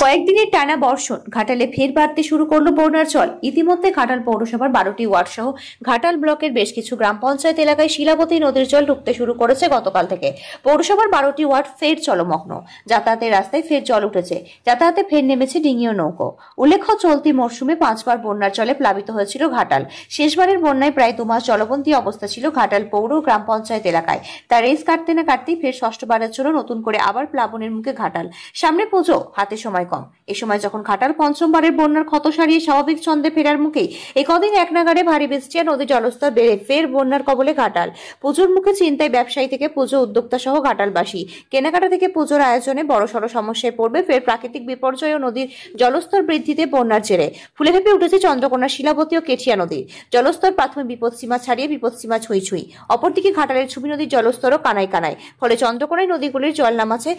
কয়েকদিনের টানা বর্ষণ ঘাটালে ফের বাড়তে শুরু করলো বন্যার জল। ইতিমধ্যে ঘাটাল পৌরসভার 12টি ওয়ার্ড সহ ঘাটাল ব্লকের বেশ কিছু গ্রাম পঞ্চায়েত এলাকায় শিলাবতী নদীর জল ঢুকতে শুরু করেছে গতকাল থেকে। পৌরসভার 12টি ওয়ার্ড ফের জলমগ্ন। যাতায়াতের রাস্তায় ফের জল উঠেছে, যাতায়াতে ফের নেমেছে ডিঙি ও নৌকো। উল্লেখ্য, চলতি মরশুমে 5বার বন্যার জলে প্লাবিত হয়েছিল ঘাটাল। শেষবারের বন্যায় প্রায় 2 মাস জলবন্দী অবস্থা ছিল ঘাটাল পৌর গ্রাম পঞ্চায়েত এলাকায়। তার রেস কাটতে না কাটতেই ফের ষষ্ঠবারের জন্য নতুন করে আবার প্লাবনের মুখে ঘাটাল। সামনে পুজো, হাতে সময় কম। এই সময় যখন ঘাটাল পঞ্চমবারের বন্যার ক্ষত সারিয়ে স্বাভাবিক ছন্দে ফেরার মুখেই এই কদিন এক নাগাড়ে ভারী বৃষ্টি আর নদী জলস্তর বেড়ে ফের বন্যার কবলে ঘাটাল। পুজোর মুখে চিন্তায় ব্যবসায়ী থেকে পুজো উদ্যোক্তা সহ ঘাটালবাসী। কেনাকাটা থেকে পুজোর আয়োজনে বড়সড় সমস্যায় পড়বে ফের প্রাকৃতিক বিপর্যয় ও নদীর জলস্তর বৃদ্ধিতে বন্যার জেরে ফুলে ফেঁপে উঠেছে চন্দ্রকোনা, শিলাবতী ও কেঠিয়া নদীর জলস্তর প্রাথমিক বিপদসীমা ছাড়িয়ে বিপদসীমা ছুঁই ছুঁই। অপরদিকে ঘাটালের ছবি নদীর জলস্তরও কানায় কানায়। ফলে চন্দ্রকোনায় নদীগুলির জল নামাচ্ছে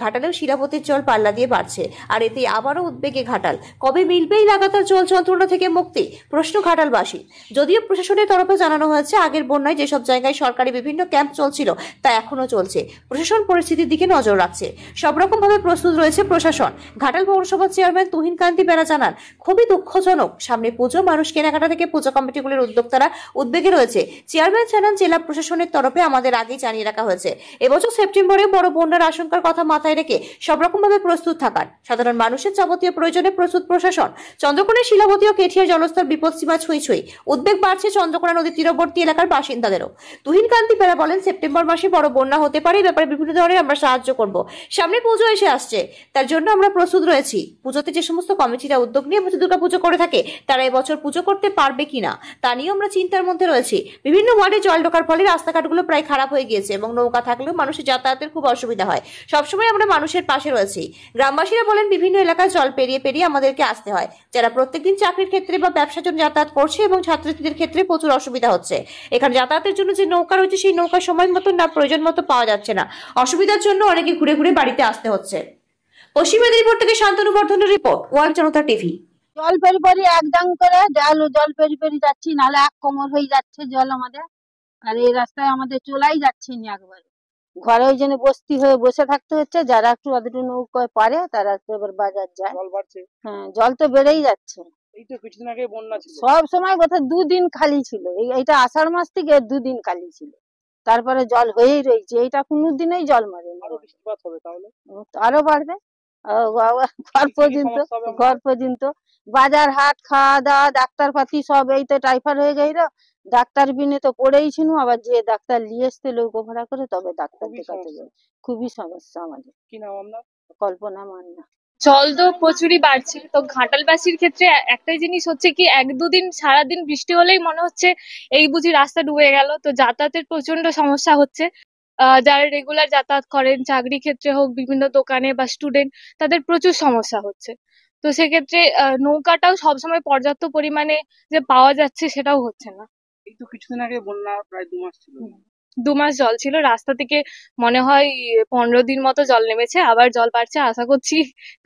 ঘাটালেও শিলাবতীর জল পাল্লা দিয়ে বাড়ছে। আর এতে আবারও উদ্বেগে ঘাটাল। কবে মিলবেই লাগাতার জল যন্ত্রণা থেকে মুক্তি, প্রশ্ন ঘাটালবাসী। যদিও প্রশাসনের তরফে জানানো হয়েছে আগের বন্যায় যেসব জায়গায় সরকারি বিভিন্ন ক্যাম্প চলছিল তা এখনো চলছে। প্রশাসন পরিস্থিতির দিকে নজর রাখছে। সব রকম ভাবে প্রস্তুত রয়েছে প্রশাসন। ঘাটাল পৌরসভার চেয়ারম্যান তুহিন কান্তি বেরা জানান, খুবই দুঃখজনক, সামনে পুজো, মানুষ কেনাকাটা থেকে পুজো কমিটিগুলির উদ্যোক্তারা উদ্বেগে রয়েছে। চেয়ারম্যান জানান, জেলা প্রশাসনের তরফে আমাদের আগেই জানিয়ে রাখা হয়েছে এবছর সেপ্টেম্বরে বড় বন্যার আশঙ্কার কথা মাথায় রেখে সব রকম ভাবে প্রস্তুত থাকার। সাধারণ মানুষের যাবতীয় প্রয়োজনে প্রস্তুত প্রশাসন। চন্দ্রকোনার শিলাবতী ও কেঠিয়ার জলস্তর বিপদসীমা ছুঁই ছুঁই। উদ্বেগ বাড়ছে চন্দ্রকোনা নদীর তীরবর্তী এলাকার বাসিন্দাদেরও। তুহিন কান্তি বেরা বলেন, সেপ্টেম্বর মাসে বড় বন্যা হতে পারে, এই ব্যাপারে বিভিন্ন ধরনের আমরা সাহায্য করব। সামনে পুজো এসে আসছে, তার জন্য আমরা প্রস্তুত রয়েছি। পুজোতে যে সমস্ত কমিটিরা উদ্যোগ নিয়ে দুর্গা পুজো করে থাকে তারা এবছর পুজো করতে পারবে কিনা তা নিয়ে আমরা চিন্তার মধ্যে রয়েছি। বিভিন্ন ওয়ার্ডে জল ঢোকার ফলে রাস্তাঘাটগুলো প্রায় খারাপ হয়ে গিয়েছে এবং নৌকা থাকলেও মানুষের যাতায়াতের খুব অসুবিধা হয়। সবসময় আমরা মানুষের পাশে রয়েছি। গ্রামবাসীরা বলেন, বিভিন্ন এলাকায় জল পেরিয়ে পেরিয়ে আমাদেরকে আসতে হয়, যারা প্রত্যেকদিন চাকরির ক্ষেত্রে বা ব্যবসার জন্য যাতায়াত করছে এবং ছাত্রছাত্রীদের ক্ষেত্রে প্রচুর অসুবিধা হচ্ছে। এখানে যাতায়াতের জন্য যে নৌকা রয়েছে সেই নৌকা সময় মতো না প্রয়োজন মতো পাওয়া যাচ্ছে না। অসুবিধার জন্য অনেকে ঘুরে ঘুরে বাড়িতে আসতে হচ্ছে। পশ্চিম মেদিনীপুর থেকে শান্তনু বর্ধনের রিপোর্ট, ওয়ার্ল্ড জনতা টিভি। জল পেরি পেরি একদম করে জল পেরি পেরি যাচ্ছি, নাহলে এক কোমর হয়ে যাচ্ছে জল আমাদের। আর এই রাস্তায় আমাদের চলাই যাচ্ছে না একবারে। ঘরে ওই জন্য বস্তি হয়ে বসে থাকতে হচ্ছে। যারা একটু অতটু নৌকায় পারে তারা একটু এবার বাজার যায়। জল বাড়ছে। হ্যাঁ, জল তো বেড়েই যাচ্ছে। এই তো কিছুদিন আগে বন্যা ছিল, সব সময় বোধহয় 2 দিন খালি ছিল। এইটা আষাঢ় মাস থেকে 2 দিন খালি ছিল, তারপরে জল হয়েই রয়েছে। এইটা কোনোদিনই জল মারেনি। আরো বৃষ্টিপাত হবে তাহলে আরো বাড়বে। ঘর পর্যন্ত বাজার হাট, খাওয়া দাওয়া, ডাক্তার পাতি সব। এই তো টাইফয়েড হয়ে গেল, ডাক্তার বিনে তো পড়েই ছিল। আবার যে ডাক্তার নিয়ে আসতে লোক ভাড়া করে তবে ডাক্তার দেখাতে যাবে। খুবই সমস্যা আমাদের। কি নাম আপনার? কল্পনা মান্না। জল তো প্রচুরই বাড়ছে। তো ঘাটালবাসীর ক্ষেত্রে একটাই জিনিস হচ্ছে কি, 1-2 দিন সারাদিন বৃষ্টি হলেই মনে হচ্ছে এই বুঝি রাস্তা ডুবে গেল। তো যাতায়াতের প্রচন্ড সমস্যা হচ্ছে। যারা রেগুলার যাতায়াত করেন, চাকরি ক্ষেত্রে হোক, বিভিন্ন দোকানে বা স্টুডেন্ট, তাদের প্রচুর সমস্যা হচ্ছে। তো সেক্ষেত্রে নৌকাটাও সবসময় পর্যাপ্ত পরিমাণে যে পাওয়া যাচ্ছে সেটাও হচ্ছে না। এই তো কিছুদিন আগে বন্যা প্রায় 2 মাস ছিল। 2 মাস জল ছিল। রাস্তা থেকে মনে হয় 15 দিন মতো জল নেমেছে, আবার জল বাড়ছে। আশা করছি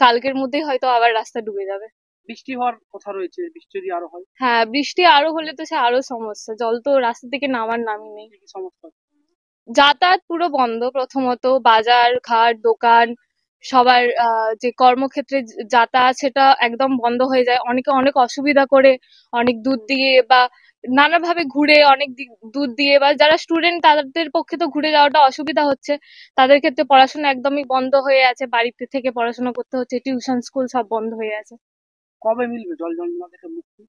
কালকের মধ্যেই হয়তো আবার রাস্তা ডুবে যাবে। বৃষ্টি হওয়ার কথা রয়েছে, বৃষ্টি যদি আরো হয়। হ্যাঁ, বৃষ্টি আরো হলে তো সে আরো সমস্যা। জল তো রাস্তা থেকে নামার নামই নেই। কি সমস্যা? যাতায়াত পুরো বন্ধ। প্রথমত বাজার ঘাট, দোকান, সবার যে কর্মক্ষেত্রে যাতায়াত সেটা একদম বন্ধ হয়ে যায়। অনেকে অনেক অসুবিধা করে, অনেক দূর দিয়ে বা নানাভাবে ঘুরে, অনেক দূর দিয়ে, বা যারা স্টুডেন্ট তাদের পক্ষে তো ঘুরে যাওয়াটা অসুবিধা হচ্ছে। তাদের ক্ষেত্রে পড়াশোনা একদমই বন্ধ হয়ে আছে, বাড়িতে থেকে পড়াশোনা করতে হচ্ছে। টিউশন স্কুল সব বন্ধ হয়ে আছে। কবে মিলবে জল যন্ত্রণা থেকে মুক্তি?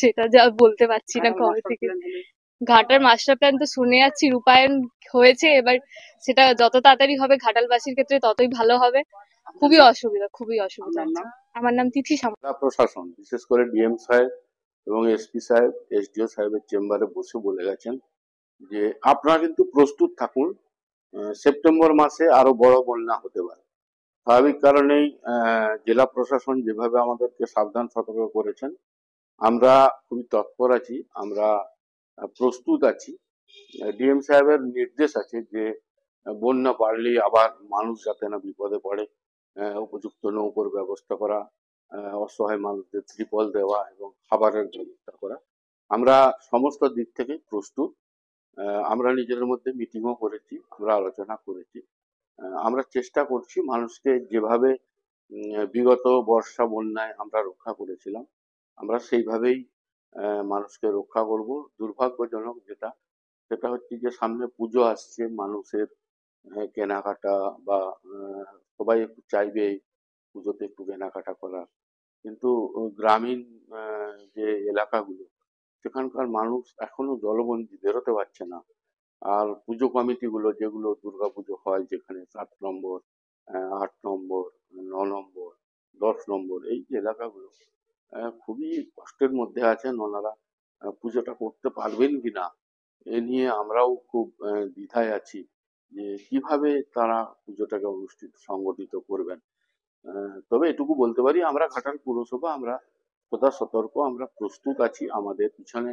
সেটা যা বলতে পারছি না কবে থেকে। ঘাটার মাস্টার প্ল্যান তো শুনে যাচ্ছি রূপায়ণ হয়েছে, এবার সেটা যত তাড়াতাড়ি হবে ঘাটালবাসীর ক্ষেত্রে ততই ভালো হবে। খুবই অসুবিধা হচ্ছে। আমার নাম তিথি সামন্ত। প্রশাসন বিশেষ করে ডিএম সাহেব এবং এসপি সাহেব, এসডিও সাহেবের চেম্বারে বসে বলে গেছেন যে আপনারা কিন্তু প্রস্তুত থাকুন, সেপ্টেম্বর মাসে আরো বড় বন্যা হতে পারে। স্বাভাবিক কারণেই জেলা প্রশাসন যেভাবে আমাদেরকে সাবধান সতর্ক করেছেন, আমরা খুবই তৎপর আছি, আমরা প্রস্তুত আছি। ডিএম সাহেবের নির্দেশ আছে যে বন্যা বাড়লেই আবার মানুষ যাতে না বিপদে পড়ে, উপযুক্ত নৌকোর ব্যবস্থা করা, অসহায় মানুষদের ত্রিপল দেওয়া এবং খাবারের ব্যবস্থা করা। আমরা সমস্ত দিক থেকে প্রস্তুত। আমরা নিজেদের মধ্যে মিটিংও করেছি, আমরা আলোচনা করেছি। আমরা চেষ্টা করছি মানুষকে যেভাবে বিগত বর্ষা বন্যায় আমরা রক্ষা করেছিলাম। আমরা সেইভাবেই মানুষকে রক্ষা করব। দুর্ভাগ্যজনক সেটা হচ্ছে যে সামনে পুজো আসছে, মানুষের কেনাকাটা বা সবাই একটু চাইবে পুজোতে একটু কেনাকাটা করার, কিন্তু গ্রামীণ যে এলাকাগুলো সেখানকার মানুষ এখনো জলবন্দী, বেরোতে পারছে না। আর পুজো কমিটিগুলো যেগুলো দুর্গাপুজো হয়, যেখানে 7 নম্বর, 8 নম্বর, 9 নম্বর, 10 নম্বর, এই যে এলাকাগুলো খুবই কষ্টের মধ্যে আছেন ওনারা। পুজোটা করতে পারবেন কিনা এ নিয়ে আমরাও খুব দ্বিধায় আছি যে কিভাবে তারা পুজোটাকে সংগঠিত করবেন। তবে এটুকু বলতে পারি, আমরা ঘাটাল পুরসভা আমরা সদা সতর্ক, আমরা প্রস্তুত আছি। আমাদের পিছনে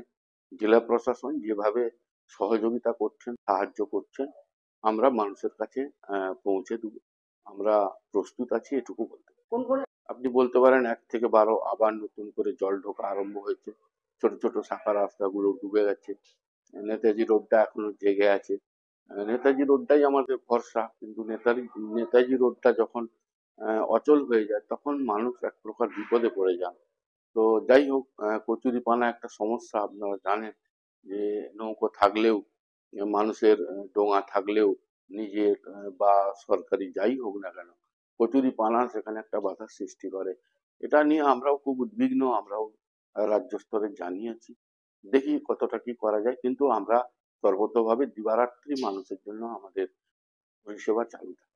জেলা প্রশাসন যেভাবে সহযোগিতা করছেন, সাহায্য করছেন, আমরা মানুষের কাছে পৌঁছে দেব। আমরা প্রস্তুত আছি, এটুকু বলতে পারি। আপনি বলতে পারেন 1 থেকে 12 আবার নতুন করে জল ঢোকা আরম্ভ হয়েছে। ছোট ছোট শাখা রাস্তাগুলো ডুবে গেছে। নেতাজি রোডটা এখনো জেগে আছে। নেতাজি রোডটাই আমাদের ভরসা, কিন্তু নেতাজি রোডটা যখন অচল হয়ে যায় তখন মানুষ এক প্রকার বিপদে পড়ে যান। তো যাই হোক, কচুরিপানা একটা সমস্যা, আপনারা জানেন যে নৌকো থাকলেও, মানুষের ডোঙা থাকলেও, নিজের বা সরকারি যাই হোক না কেন, কচুরিপানা সেখানে একটা বাধার সৃষ্টি করে। এটা নিয়ে আমরাও খুব উদ্বিগ্ন, আমরাও রাজ্য স্তরে জানিয়েছি। দেখি কতটা কি করা যায়, কিন্তু আমরা সর্বতোভাবে দিবারাত্রি মানুষের জন্য আমাদের পরিষেবা চালু থাকে।